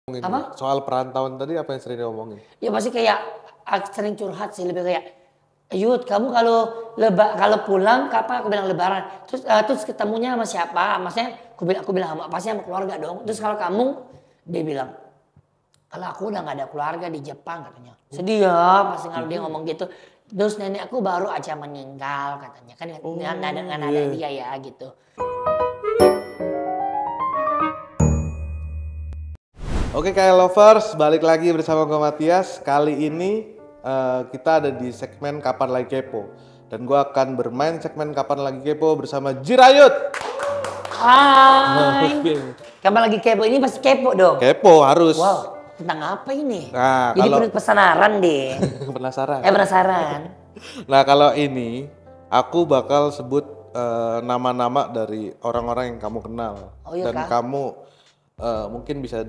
Apa? Soal perantauan tadi apa yang sering diomongin? Ya pasti kayak sering curhat sih, lebih kayak Yud, kamu kalau pulang kapan? Aku bilang lebaran. Terus ketemunya sama siapa? Maksudnya aku bilang pasti sama keluarga dong. Terus kalau kamu, dia bilang kalau aku udah nggak ada keluarga di Jepang katanya. Sedih ya pasti kalau dia ngomong gitu. Terus nenek aku baru aja meninggal katanya. Kan nggak ada dia ya gitu. Oke KL Lovers, balik lagi bersama gue Matias. Kali ini kita ada di segmen Kapan Lagi Kepo. Dan gue akan bermain segmen Kapan Lagi Kepo bersama Jirayut. Hai. Kapan lagi kepo? Ini pasti kepo dong. Kepo harus. Wow, tentang apa ini? Nah, Jadi perlu penasaran deh. Penasaran. Penasaran. Nah kalau ini, aku bakal sebut nama-nama dari orang-orang yang kamu kenal. Oh, iya, Dan Kak? kamu mungkin bisa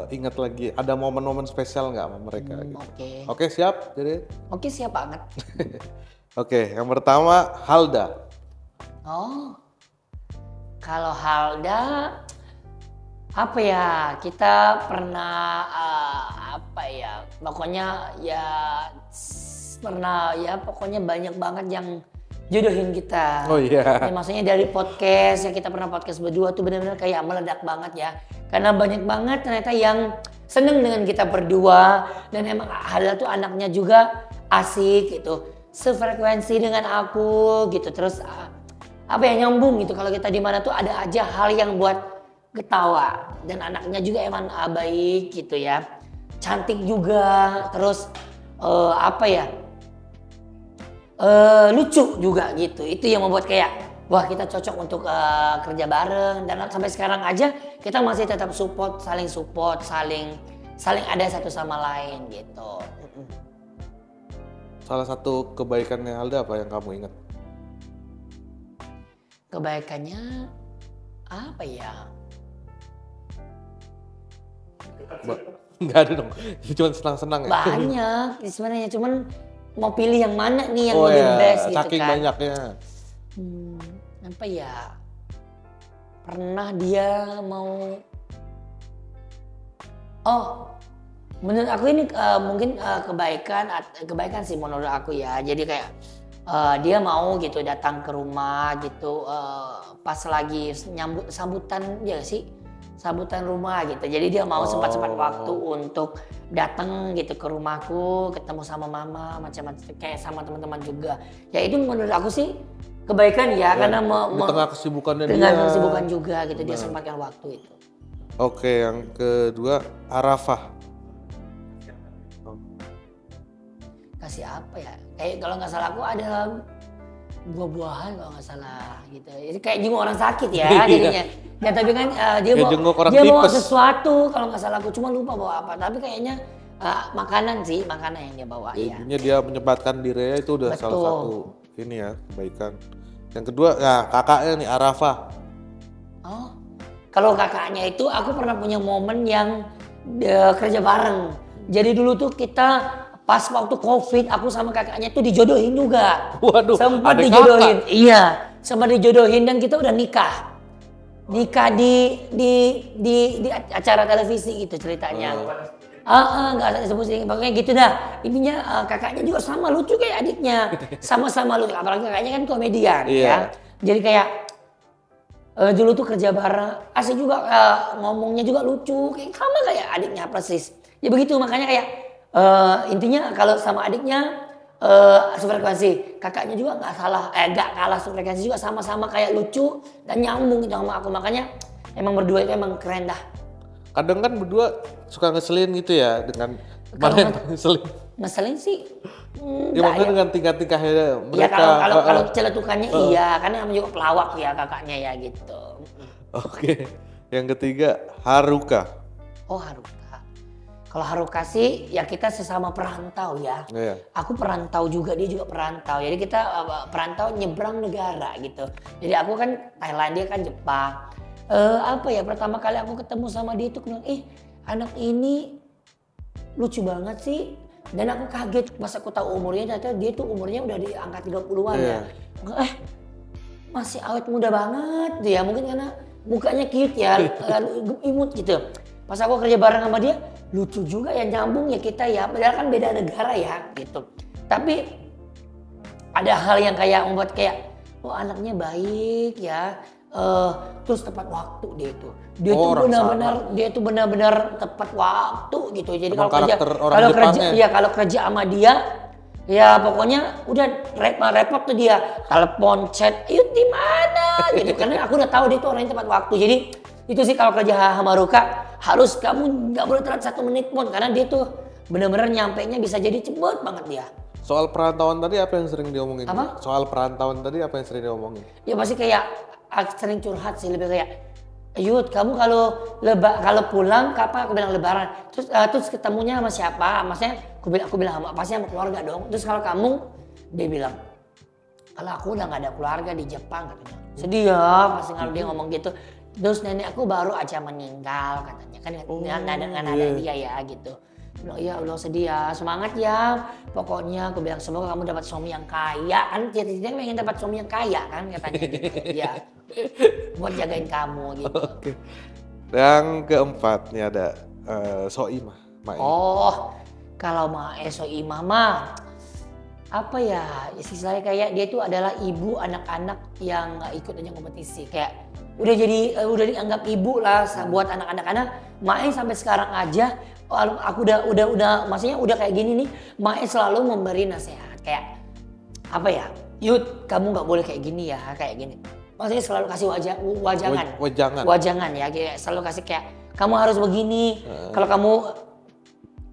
ingat lagi, ada momen-momen spesial nggak sama mereka? Gitu. Oke. Oke, siap? Jadi, Oke, siap banget. Oke, yang pertama Halda. Oh, kalau Halda, apa ya? Kita pernah apa ya? Pokoknya ya pernah ya. Pokoknya banyak banget yang jodohin kita. Oh iya. Ya, maksudnya dari podcast ya, kita pernah podcast berdua tuh benar-benar kayak meledak banget ya. Karena banyak banget ternyata yang seneng dengan kita berdua, dan emang Halda tuh anaknya juga asik gitu, sefrekuensi dengan aku gitu. Terus apa ya, nyambung gitu. Kalau kita di mana tuh ada aja hal yang buat ketawa, dan anaknya juga emang baik gitu ya, cantik juga. Terus apa ya, lucu juga gitu. Itu yang membuat kayak wah, kita cocok untuk kerja bareng. Dan sampai sekarang aja kita masih tetap support, saling ada satu sama lain gitu. Salah satu kebaikannya Halda apa yang kamu ingat? Kebaikannya apa ya? Nggak ada dong, cuma senang-senang ya? Banyak sebenarnya, cuman mau pilih yang mana nih yang Oh lebih ya, best gitu saking kan. banyaknya. Apa ya? Pernah dia mau, menurut aku ini mungkin kebaikan sih menurut aku ya. Jadi kayak dia mau gitu datang ke rumah gitu pas lagi sambutan ya sih, sambutan rumah gitu. Jadi dia mau sempat waktu untuk datang gitu ke rumahku, ketemu sama mama, macam-macam kayak sama teman-teman juga. Ya itu menurut aku sih kebaikan ya, karena Di tengah kesibukannya dengan dia. kesibukan juga gitu, dia sempatkan waktu itu. Oke, yang kedua Arafah. Kasih apa ya? Kayak kalau nggak salah aku ada buah-buahan kalau nggak salah gitu. Jadi kayak jenguk orang sakit ya jadinya. Ya tapi kan dia bawa sesuatu kalau nggak salah, aku cuma lupa bawa apa. Tapi kayaknya makanan yang dia bawa. Intinya dia menyempatkan dirinya, itu udah Betul. salah satu ini ya, kebaikan. Yang kedua ya kakaknya nih, Arafah. Oh, kalau kakaknya itu aku pernah punya momen yang kerja bareng. Jadi dulu tuh kita pas waktu COVID, aku sama kakaknya tuh dijodohin juga. Waduh, sempat ada dijodohin. kakak. Iya, sempat dijodohin dan kita udah nikah. Nikah di acara televisi gitu ceritanya. Nggak ada sebut sih, pokoknya gitu dah. Intinya kakaknya juga sama lucu kayak adiknya, sama-sama lucu. Apalagi kakaknya kan komedian ya. Jadi kayak dulu tuh kerja bareng, asik juga, ngomongnya juga lucu, kayak sama kayak adiknya persis. Ya begitu, makanya kayak intinya kalau sama adiknya sefrekuensi, kakaknya juga nggak kalah sefrekuensi juga, sama-sama kayak lucu dan nyambung gitu sama aku. Makanya emang berdua itu emang keren dah. Kadang kan berdua suka ngeselin gitu ya, dengan mana yang ngeselin? Ngeselin sih Ya maksudnya dengan tingkah-tingkahnya mereka. Ya kalau celetukannya iya, karena namanya juga pelawak ya kakaknya ya gitu. Oke, yang ketiga Haruka. Oh, Haruka. Kalau Haruka sih ya kita sesama perantau ya. Iya. Aku perantau juga, dia juga perantau. Jadi kita perantau nyebrang negara gitu. Jadi aku kan Thailand, dia kan Jepang. Apa ya, pertama kali aku ketemu sama dia tuh bilang, anak ini lucu banget sih. Dan aku kaget pas aku tahu umurnya, ternyata dia tuh umurnya udah di angka 30-an ya. Masih awet muda banget dia, mungkin karena mukanya cute ya, imut gitu. Pas aku kerja bareng sama dia, lucu juga ya, nyambung ya kita ya. Padahal kan beda negara ya gitu. Tapi ada hal yang kayak membuat kayak, oh anaknya baik ya. Terus tepat waktu dia itu. Dia tuh benar-benar tepat waktu gitu. Jadi kalau kerja sama dia, ya pokoknya udah repot tuh dia. Telepon, chat, "Yud di mana?" gitu. Karena aku udah tahu dia tuh orangnya tepat waktu. Jadi itu sih kalau kerja sama Ruka, harus kamu nggak boleh telat 1 menit pun, karena dia tuh benar-benar nyampainya bisa jadi cepet banget dia. Soal perantauan tadi apa yang sering diomongin? Apa? Soal perantauan tadi apa yang sering diomongin? Ya pasti kayak sering curhat sih, lebih kayak, "Yud, kamu kalau pulang kapan?" Aku bilang Lebaran. Terus ketemunya sama siapa? Maksudnya aku bilang pasti sama keluarga dong. Terus kalau kamu, dia bilang, "Kalau aku udah nggak ada keluarga di Jepang," katanya. Sedih ya pasti kalau dia ngomong gitu. Terus nenek aku baru aja meninggal katanya, kan dengan ada dia ya gitu. Bilang, "Ya Allah sedih ya, semangat ya. Pokoknya aku bilang semoga kamu dapat suami yang kaya." Kan cita-citanya pengen dapat suami yang kaya kan katanya gitu. Ya, buat jagain kamu gitu. Oke. Yang keempat nih ada Soimah. Oh, kalau Mae Soimah mah apa ya, istilahnya kayak dia itu adalah ibu anak-anak yang ikut aja kompetisi, kayak udah dianggap ibu lah buat anak-anak. Karena Mae sampai sekarang aja, aku udah maksudnya udah kayak gini nih, Mae selalu memberi nasihat kayak apa ya, "Yud, kamu nggak boleh kayak gini ya, kayak gini." Maksudnya selalu kasih wajangan ya, kayak selalu kasih kayak kamu harus begini, kalau kamu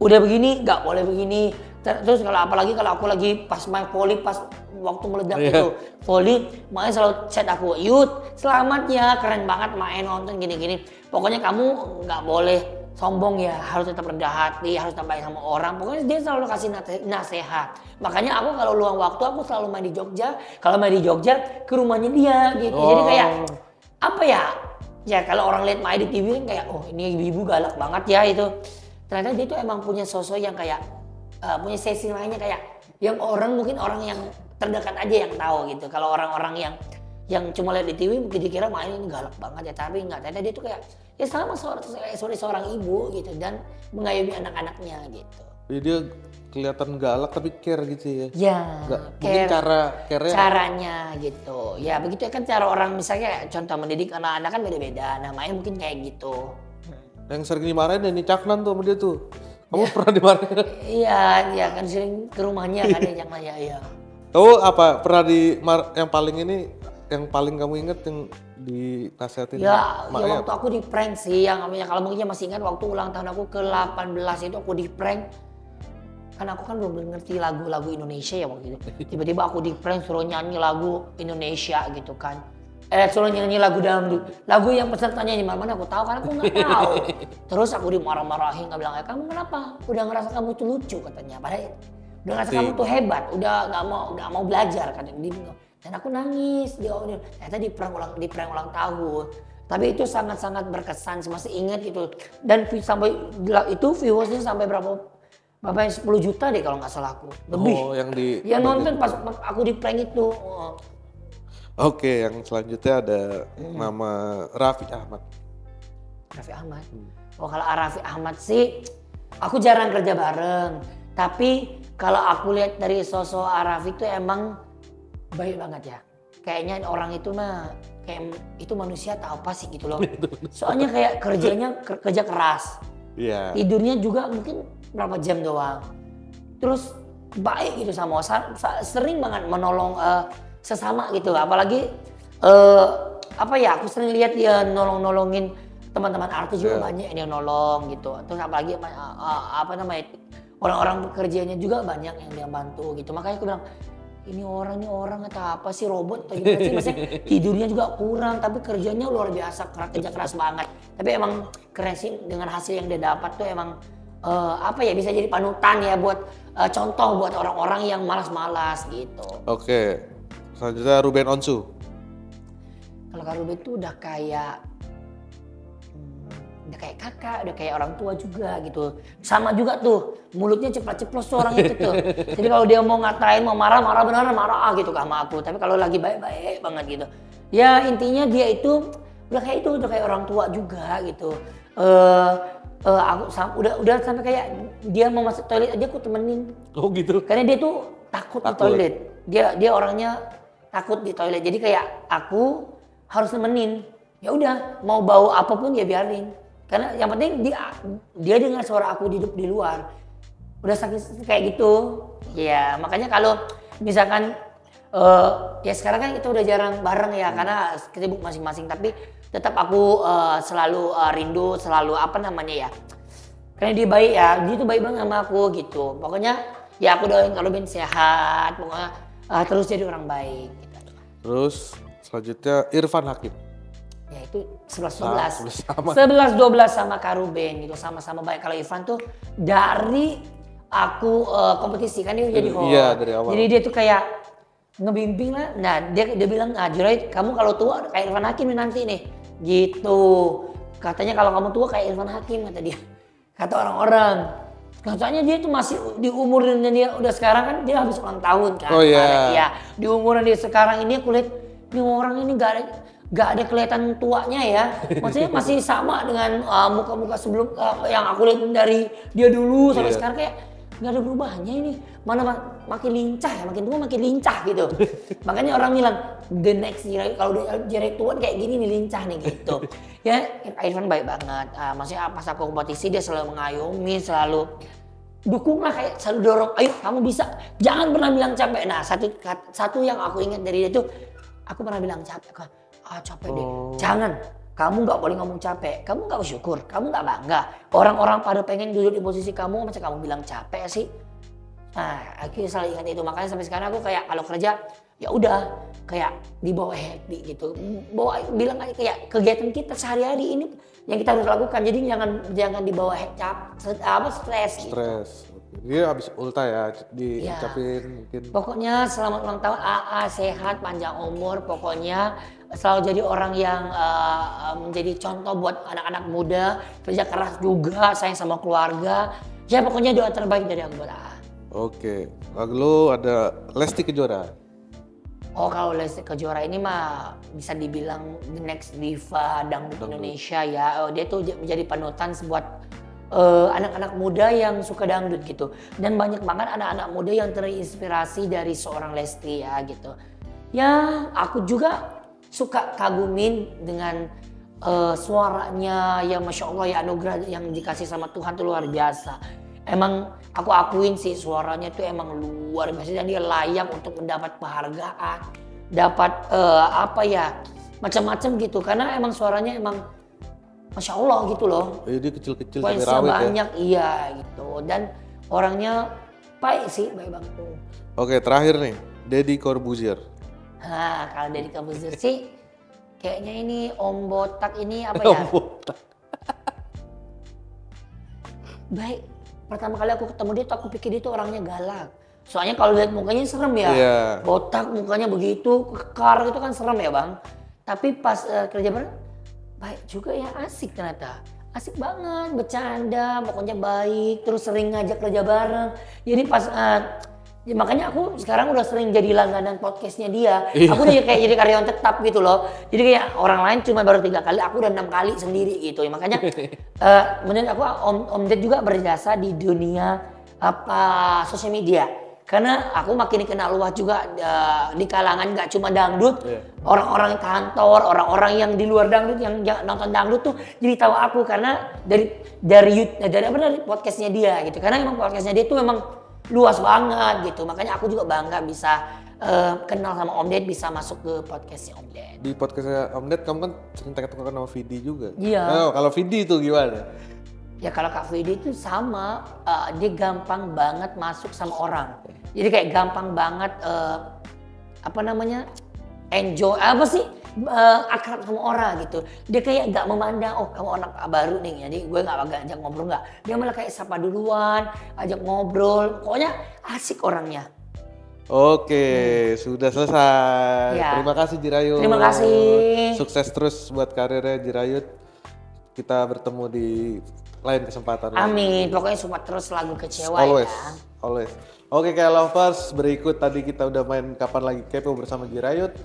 udah begini nggak boleh begini. Terus apalagi kalau aku lagi pas main voli, pas waktu meledak itu voli, Mae selalu chat aku, "Yud, selamat ya, keren banget main nonton gini-gini. Pokoknya kamu nggak boleh sombong ya, harus tetap rendah hati, harus baik sama orang." Pokoknya dia selalu kasih nasihat. Makanya aku kalau luang waktu aku selalu main di Jogja. Kalau main di Jogja ke rumahnya dia gitu. Jadi kayak apa ya? Ya kalau orang lihat Mae di TV kan kayak, oh ini ibu-ibu galak banget ya itu. Ternyata dia tuh emang punya sosok yang kayak punya sesi lainnya, kayak yang mungkin orang yang terdekat aja yang tahu gitu. Kalau orang-orang yang cuma lihat di TV mungkin dikira Mae ini galak banget ya, tapi enggak. Ternyata dia tuh kayak ya sama seorang ibu gitu, dan mengayomi anak-anaknya gitu. Jadi dia kelihatan galak tapi care gitu ya. Ya, mungkin caranya gitu. Ya begitu kan cara orang, misalnya contoh mendidik anak-anak kan beda-beda. Nah, Mae mungkin kayak gitu. Yang sering dimarahin Denny Caknan tuh sama dia tuh. Kamu pernah dimarahin? Iya kan sering ke rumahnya kan ya Caknan ya. Kamu apa pernah yang paling kamu inget yang dinasihatin? Ya waktu aku di prank sih, yang namanya kalau mungkin masih ingat waktu ulang tahun aku ke-18 itu aku di prank. Kan aku kan belum ngerti lagu-lagu Indonesia ya waktu itu. Tiba-tiba aku di prank suruh nyanyi lagu Indonesia gitu kan. Suruh nyanyi lagu dangdut. Lagu yang pesertanya nyanyi mana aku tahu, karena aku nggak tahu. Terus aku dimarah-marahin, nggak bilang, "Kamu kenapa? Udah ngerasa kamu tuh lucu," katanya. Padahal udah ngerasa kamu tuh hebat, udah nggak mau belajar kan. Dan aku nangis. Ternyata di prank ulang tahun. Tapi itu sangat-sangat berkesan, masih ingat gitu. Dan sampai itu viewersnya sampai berapa 10 juta deh kalau nggak salah aku. Lebih. Oh, yang nonton pas aku di prank itu. Oke, yang selanjutnya ada nama Raffi Ahmad. Oh, kalau Raffi Ahmad sih aku jarang kerja bareng. Tapi kalau aku lihat dari sosok Raffi itu emang baik banget ya. Kayaknya orang itu mah kayak itu manusia atau apa sih gitu loh. Soalnya kayak kerja keras. Iya. Tidurnya juga mungkin berapa jam doang. Terus baik gitu sama sering banget menolong sesama gitu. Apalagi aku sering lihat dia nolongin teman-teman artis juga banyak yang dia nolong gitu. Terus apalagi orang-orang pekerjanya juga banyak yang dia bantu gitu. Makanya aku bilang, ini orang atau apa sih, robot atau gimana sih? Maksudnya tidurnya juga kurang tapi kerjanya luar biasa, kerja keras banget. Tapi emang keren sih dengan hasil yang dia dapat tuh, emang bisa jadi panutan ya buat contoh buat orang-orang yang malas-malas gitu. Oke. Selanjutnya Ruben Onsu. Kalau Kak Ruben tuh udah kayak kakak, udah kayak orang tua juga gitu. Sama juga tuh, mulutnya ceplos-ceplos tuh orang itu tuh. Jadi kalau dia mau ngatain, mau marah beneran marah gitu sama aku. Tapi kalau lagi baik-baik banget gitu. Ya intinya dia itu udah kayak orang tua juga gitu. udah sampai kayak dia mau masuk toilet aja aku temenin. Oh gitu. Karena dia tuh takut di toilet. Dia orangnya takut di toilet. Jadi kayak aku harus nemenin. Ya udah, mau bau apapun ya biarin. Karena yang penting dia dengar suara aku di luar. Udah sakit kayak gitu. Ya, makanya kalau misalkan ya sekarang kan kita udah jarang bareng ya karena sibuk masing-masing, tapi tetap aku selalu rindu, selalu apa namanya ya. Karena dia baik ya, dia tuh baik banget sama aku gitu. Pokoknya ya aku doain kalau Ben sehat, pokoknya terus jadi orang baik gitu. Terus selanjutnya Irfan Hakim. Ya itu 11-12 sama Kak Ruben gitu, sama-sama baik. Kalau Irfan tuh dari aku kompetisi kan dia jadi host. Iya, dari awal. Jadi dia tuh kayak ngebimbing lah. Nah dia bilang, Jirait kamu kalau tua kayak Irfan Hakim nih nanti nih. Gitu. Katanya kalau kamu tua kayak Irfan Hakim kata dia. Kata orang-orang. Katanya dia tuh masih di umuran dia udah sekarang kan dia habis ulang tahun kan. Oh iya. Ya, di umuran dia sekarang ini aku lihat ini orang ini gak ada kelihatan tuanya ya. Maksudnya masih sama dengan muka-muka sebelum yang aku lihat dari dia dulu sampai sekarang kayak gak ada perubahannya ini. Mana makin lincah ya, makin tua makin lincah gitu. Makanya orang bilang the next Jirait kalau udah Jirait tua kayak gini nih lincah nih gitu. Ya Irfan baik banget. Maksudnya pas aku kompetisi dia selalu mengayomi, selalu dukung lah, kayak selalu dorong. Ayo kamu bisa, jangan pernah bilang capek. Nah satu yang aku ingat dari dia itu, aku pernah bilang capek kan. Capek deh. Jangan. Kamu nggak boleh ngomong capek. Kamu nggak bersyukur. Kamu nggak bangga. Orang-orang pada pengen duduk di posisi kamu, masa kamu bilang capek sih? Nah, akhirnya selalu ingat itu. Makanya sampai sekarang aku kayak kalau kerja, ya udah kayak dibawa happy gitu. Bilang aja kayak kegiatan kita sehari-hari ini yang kita harus lakukan. Jadi jangan dibawa stres. Gitu. Stres. Dia habis ulta ya, diucapin mungkin. Pokoknya selamat ulang tahun AA, sehat, panjang umur. Pokoknya selalu jadi orang yang menjadi contoh buat anak-anak muda. Kerja keras juga, sayang sama keluarga. Ya pokoknya doa terbaik dari aku buat AA. Oke, lalu ada Lesti Kejora. Oh kalau Lesti Kejora ini mah bisa dibilang the next diva dangdut Indonesia ya. Dia tuh menjadi panutan buat anak-anak muda yang suka dangdut gitu. Dan banyak banget anak-anak muda yang terinspirasi dari seorang Lesti ya gitu. Ya aku juga suka kagumin dengan suaranya yang Masya Allah ya, anugerah yang dikasih sama Tuhan tuh luar biasa. Emang aku akuin sih suaranya tuh emang luar biasa dan dia layak untuk mendapat penghargaan, dapat macam-macam gitu karena emang suaranya emang Masya Allah gitu loh. Dia kecil-kecil tapi rawit banyak ya? Iya gitu dan orangnya baik sih, baik banget tuh. Oke terakhir nih, Deddy Corbuzier. Nah kalau Deddy Corbuzier sih kayaknya ini Om Botak ini apa ya? Om Botak. Baik. Pertama kali aku ketemu dia tuh aku pikir dia tuh orangnya galak. Soalnya kalau lihat mukanya serem ya. Yeah. Botak mukanya begitu, kekar itu kan serem ya bang. Tapi pas kerja bareng, baik juga ya, asik ternyata. Asik banget, bercanda, pokoknya baik. Terus sering ngajak kerja bareng. Jadi pas, ya makanya aku sekarang udah sering jadi langganan podcastnya dia. Aku udah kayak jadi karyawan tetap gitu loh. Jadi kayak orang lain cuma baru 3 kali, aku udah 6 kali sendiri gitu. Ya, makanya menurut aku Om Ded juga berjasa di dunia sosial media. Karena aku makin dikenal luas juga di kalangan gak cuma dangdut. Orang-orang kantor, orang-orang yang di luar dangdut yang nonton dangdut tuh jadi tahu aku karena dari podcastnya dia gitu. Karena emang podcastnya dia tuh memang luas banget gitu, makanya aku juga bangga bisa kenal sama Om Ded, bisa masuk ke podcastnya Om Ded. Di podcastnya Om Ded kamu kan sering teka-teka sama Vidi juga. Iya. Kalau Vidi itu gimana? Ya kalau Kak Vidi itu sama, dia gampang banget masuk sama orang. Jadi kayak gampang banget enjoy akrab sama orang gitu. Dia kayak gak memandang, oh kamu anak baru nih, jadi gue gak ajak ngobrol gak. Dia malah kayak sapa duluan, ajak ngobrol, pokoknya asik orangnya. Oke, sudah selesai. Ya. Terima kasih Jirayut. Terima kasih. Sukses terus buat karirnya Jirayut. Kita bertemu di lain kesempatan. Amin, pokoknya support terus lagu Kecewa always, ya. Always. Oke, kayak lovers, berikut tadi kita udah main Kapan Lagi Kepo bersama Jirayut.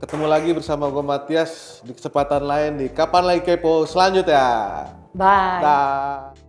ketemu lagi bersama gue Matias di kesempatan lain di Kapan Lagi Kepo selanjutnya. Bye. Dah.